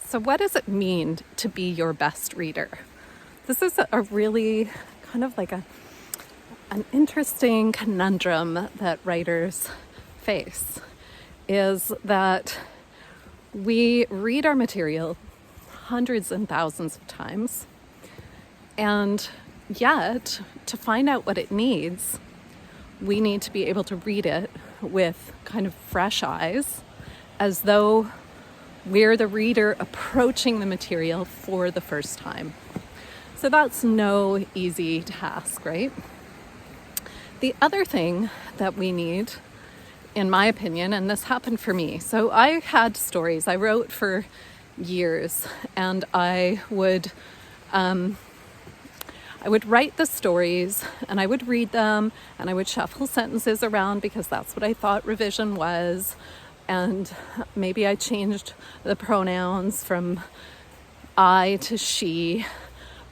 So what does it mean to be your best reader? This is a really kind of like an interesting conundrum that writers face, is that we read our material hundreds and thousands of times, and yet to find out what it needs, we need to be able to read it with kind of fresh eyes, as though we're the reader approaching the material for the first time. So that's no easy task, right? The other thing that we need, in my opinion, and this happened for me. So I had stories. I wrote for years, and I would write the stories, and I would read them, and I would shuffle sentences around because that's what I thought revision was. And maybe I changed the pronouns from I to she,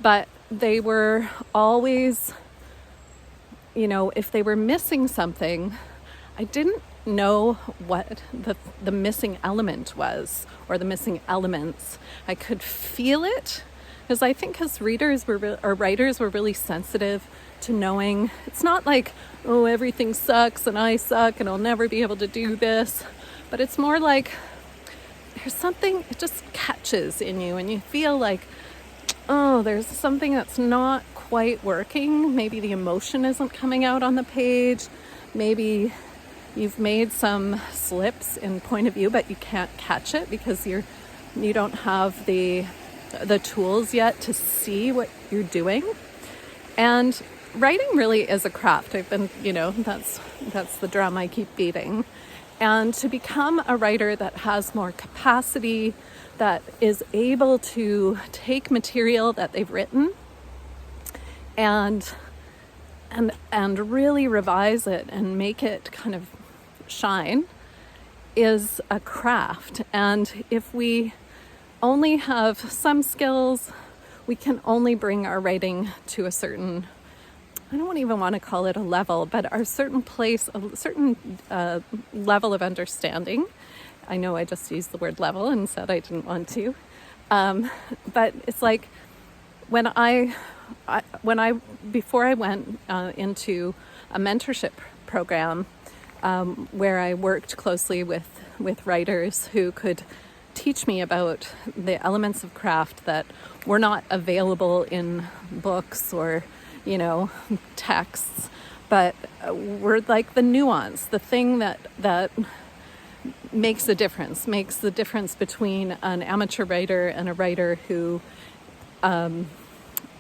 but they were always, if they were missing something, I didn't know what the missing element was, or the missing elements. I could feel it, because I think as readers or writers, we're really sensitive to knowing it's not like, oh, everything sucks and I suck and I'll never be able to do this. But it's more like there's something, it just catches in you, and you feel like, oh, there's something that's not quite working. Maybe the emotion isn't coming out on the page. Maybe you've made some slips in point of view, but you can't catch it because you don't have the tools yet to see what you're doing. And writing really is a craft. I've been, that's the drum I keep beating. And to become a writer that has more capacity, that is able to take material that they've written and really revise it and make it kind of shine, is a craft. And if we only have some skills, we can only bring our writing to a certain, I don't even want to call it a level, but a certain level of understanding. I know I just used the word level and said I didn't want to. But it's like before I went into a mentorship program where I worked closely with writers who could teach me about the elements of craft that were not available in books or texts, but were like the nuance, the thing that makes the difference between an amateur writer and a writer who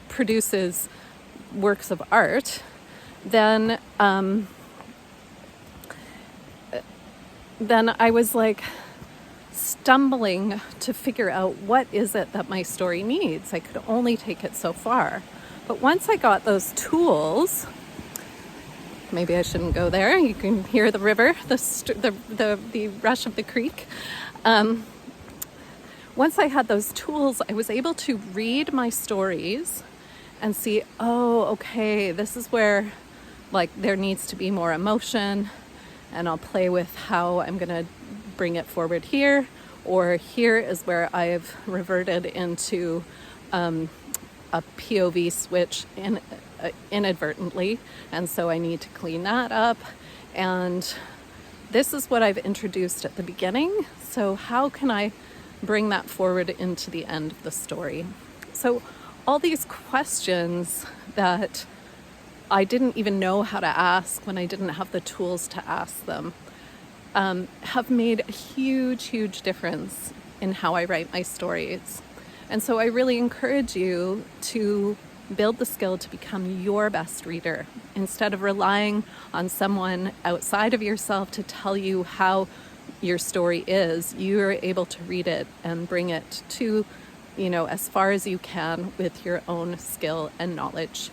produces works of art. Then I was like stumbling to figure out what is it that my story needs. I could only take it so far. But once I got those tools, maybe I shouldn't go there. You can hear the river, the rush of the creek. Once I had those tools, I was able to read my stories and see, oh, okay, this is where there needs to be more emotion, and I'll play with how I'm going to bring it forward here, or here is where I've reverted into a POV switch inadvertently, and so I need to clean that up. And this is what I've introduced at the beginning, so how can I bring that forward into the end of the story? So all these questions that I didn't even know how to ask when I didn't have the tools to ask them have made a huge difference in how I write my stories. And so I really encourage you to build the skill to become your best reader. Instead of relying on someone outside of yourself to tell you how your story is, you're able to read it and bring it to, as far as you can with your own skill and knowledge.